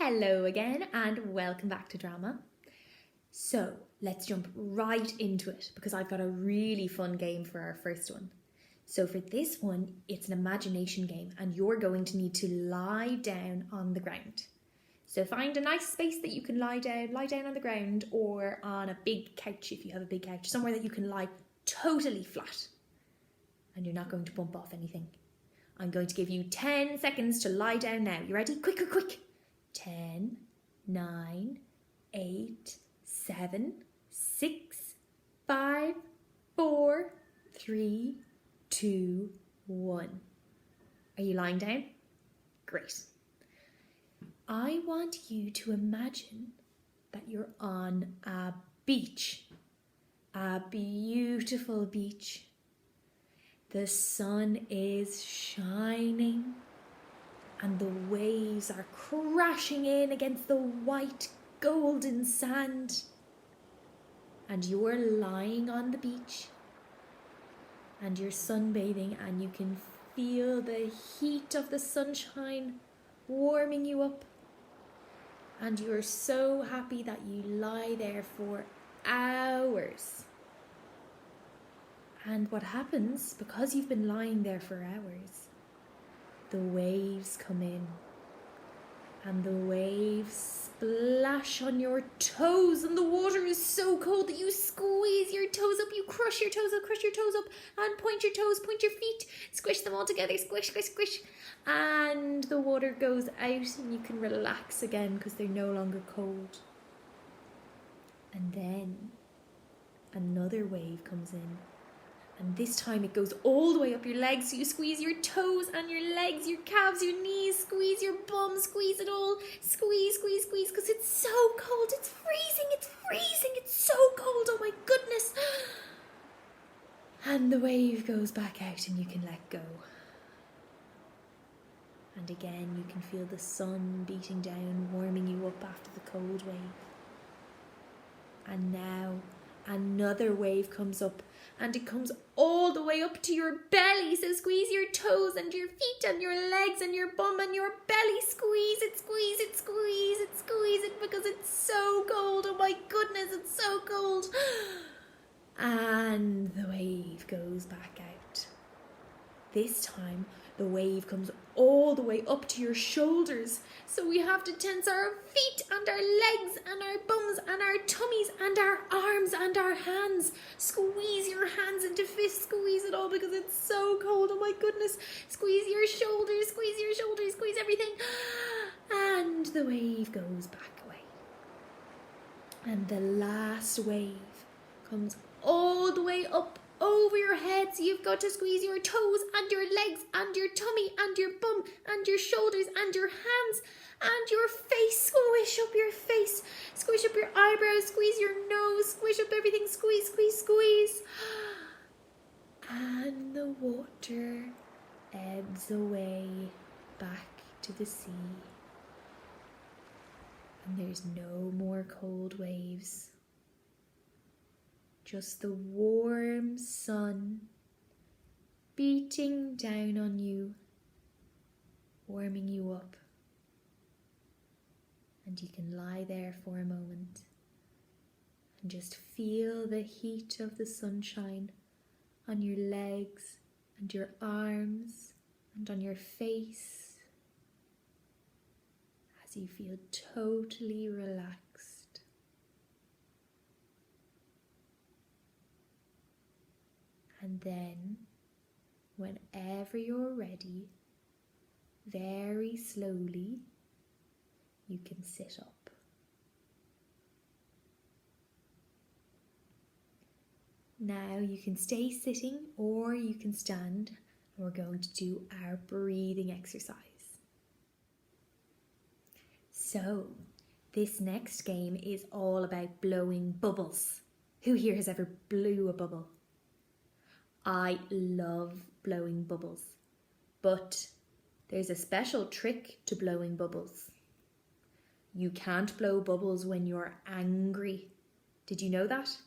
Hello again and welcome back to drama. So let's jump right into it because I've got a really fun game for our first one. So for this one, it's an imagination game and you're going to need to lie down on the ground. So find a nice space that you can lie down on the ground or on a big couch if you have a big couch, somewhere that you can lie totally flat and you're not going to bump off anything. I'm going to give you 10 seconds to lie down now. You ready? Quick, quick, quick. 10, 9, 8, 7, 6, 5, 4, 3, 2, 1. Are you lying down? Great. I want you to imagine that you're on a beach, a beautiful beach. The sun is shining and the waves are crashing in against the white golden sand. And you're lying on the beach and you're sunbathing and you can feel the heat of the sunshine warming you up. And you're so happy that you lie there for hours. And what happens, because you've been lying there for hours, the waves come in and the waves splash on your toes and the water is so cold that you squeeze your toes up, you crush your toes up and point your toes, point your feet, squish them all together, squish, squish, squish, and the water goes out and you can relax again because they're no longer cold. And then another wave comes in. And this time it goes all the way up your legs, so you squeeze your toes and your legs, your calves, your knees, squeeze your bum, squeeze it all, squeeze, squeeze, squeeze, because it's so cold, it's freezing, it's so cold, oh my goodness. And the wave goes back out and you can let go. And again you can feel the sun beating down, warming you up after the cold wave. And now another wave comes up and it comes all the way up to your belly. So squeeze your toes and your feet and your legs and your bum and your belly. Squeeze it, squeeze it, squeeze it, squeeze it because it's so cold. Oh my goodness, it's so cold. And the wave goes back out. This time the wave comes all the way up to your shoulders. So we have to tense our feet and our legs and our bums and our tummies and our arms and our hands. Squeeze your hands into fists, squeeze it all because it's so cold. Oh my goodness. Squeeze your shoulders, squeeze everything. And the wave goes back away. And the last wave comes all the way up over your head, so you've got to squeeze your toes and your legs and your tummy and your bum and your shoulders and your hands and your face. Squish up your face, squish up your eyebrows, squeeze your nose, squish up everything, squeeze, squeeze, squeeze. And the water ebbs away back to the sea. And there's no more cold waves. Just the warm sun beating down on you, warming you up. And you can lie there for a moment and just feel the heat of the sunshine on your legs and your arms and on your face as you feel totally relaxed. And then, whenever you're ready, very slowly, you can sit up. Now you can stay sitting or you can stand, and we're going to do our breathing exercise. So, this next game is all about blowing bubbles. Who here has ever blew a bubble? I love blowing bubbles, but there's a special trick to blowing bubbles. You can't blow bubbles when you're angry. Did you know that?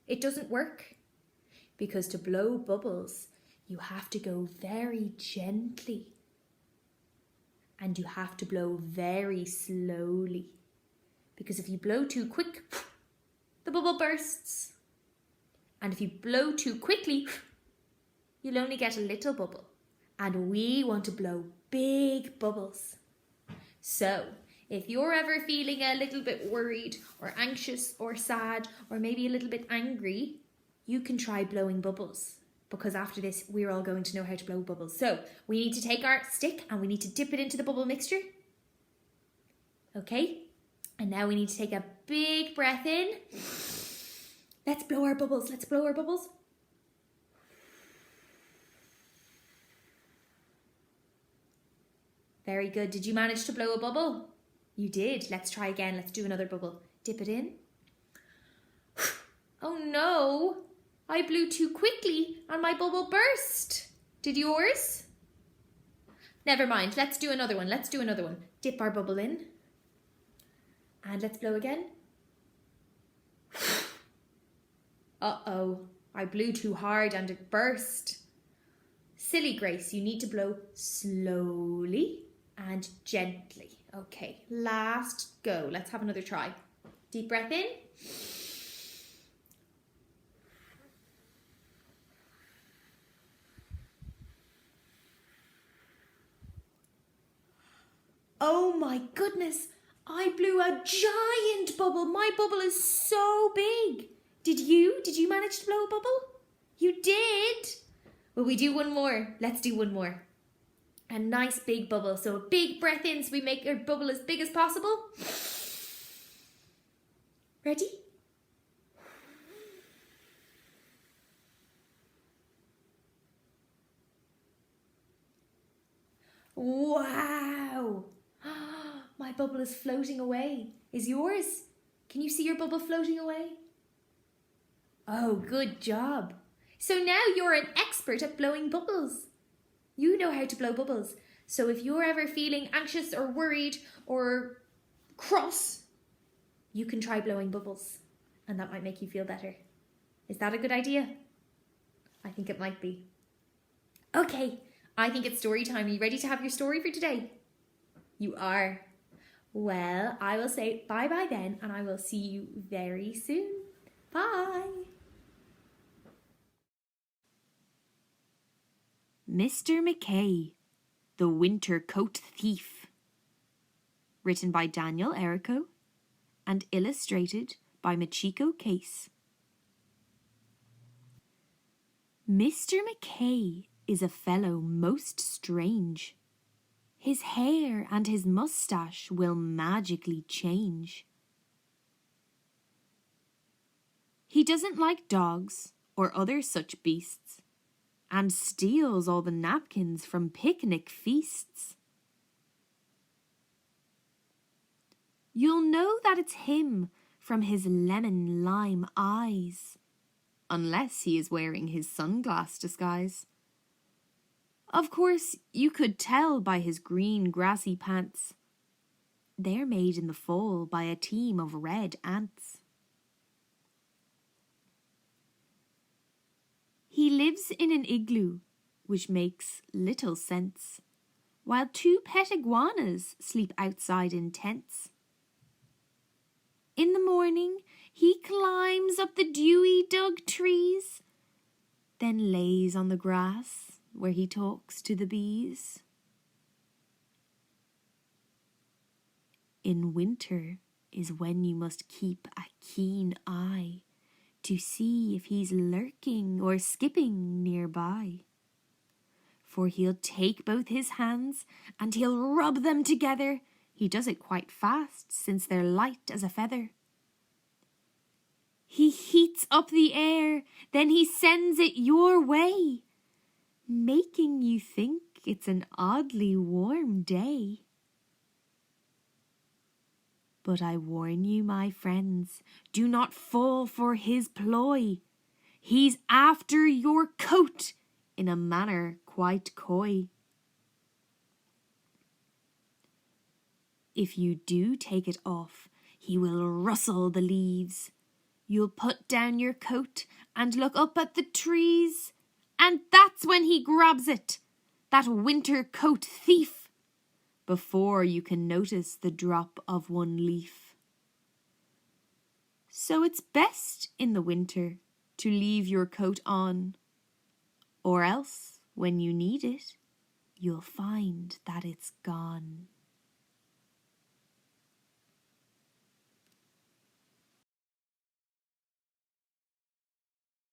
It doesn't work because to blow bubbles, you have to go very gently. and you have to blow very slowly. Because if you blow too quick, the bubble bursts. And if you blow too quickly, you'll only get a little bubble. And we want to blow big bubbles. So, if you're ever feeling a little bit worried or anxious or sad or maybe a little bit angry, you can try blowing bubbles. Because after this, we're all going to know how to blow bubbles. So, we need to take our stick and we need to dip it into the bubble mixture. Okay? And now we need to take a big breath in. Let's blow our bubbles. Let's blow our bubbles. Very good. Did you manage to blow a bubble? You did. Let's try again. Let's do another bubble. Dip it in. Oh no! I blew too quickly and my bubble burst. Did yours? Never mind. Let's do another one. Let's do another one. Dip our bubble in. And let's blow again. Uh-oh. I blew too hard and it burst. Silly Grace, you need to blow slowly and gently. Okay, last go. Let's have another try. Deep breath in. Oh my goodness, I blew a giant bubble. My bubble is so big. Did you? Did you manage to blow a bubble? You did. Will we do one more? Let's do one more. A nice big bubble. So a big breath in so we make our bubble as big as possible. Ready? Wow! My bubble is floating away. Is yours? Can you see your bubble floating away? Oh, good job. So now you're an expert at blowing bubbles. You know how to blow bubbles. So if you're ever feeling anxious or worried or cross, you can try blowing bubbles and that might make you feel better. Is that a good idea? I think it might be. Okay, I think it's story time. Are you ready to have your story for today? You are. Well, I will say bye-bye then and I will see you very soon. Bye. Mr. McKay, the Winter Coat Thief. Written by Daniel Errico and illustrated by Machiko Case. Mr. McKay is a fellow most strange. His hair and his moustache will magically change. He doesn't like dogs or other such beasts, and steals all the napkins from picnic feasts. You'll know that it's him from his lemon lime eyes, unless he is wearing his sunglass disguise. Of course, you could tell by his green grassy pants. They're made in the fall by a team of red ants. He lives in an igloo, which makes little sense, while 2 pet iguanas sleep outside in tents. In the morning, he climbs up the dewy dug trees, then lays on the grass where he talks to the bees. In winter is when you must keep a keen eye to see if he's lurking or skipping nearby. For he'll take both his hands and he'll rub them together. He does it quite fast, since they're light as a feather. He heats up the air, then he sends it your way, making you think it's an oddly warm day. But I warn you, my friends, do not fall for his ploy. He's after your coat in a manner quite coy. If you do take it off, he will rustle the leaves. You'll put down your coat and look up at the trees, and that's when he grabs it, that winter coat thief. before you can notice the drop of one leaf. So it's best in the winter to leave your coat on, or else when you need it, you'll find that it's gone.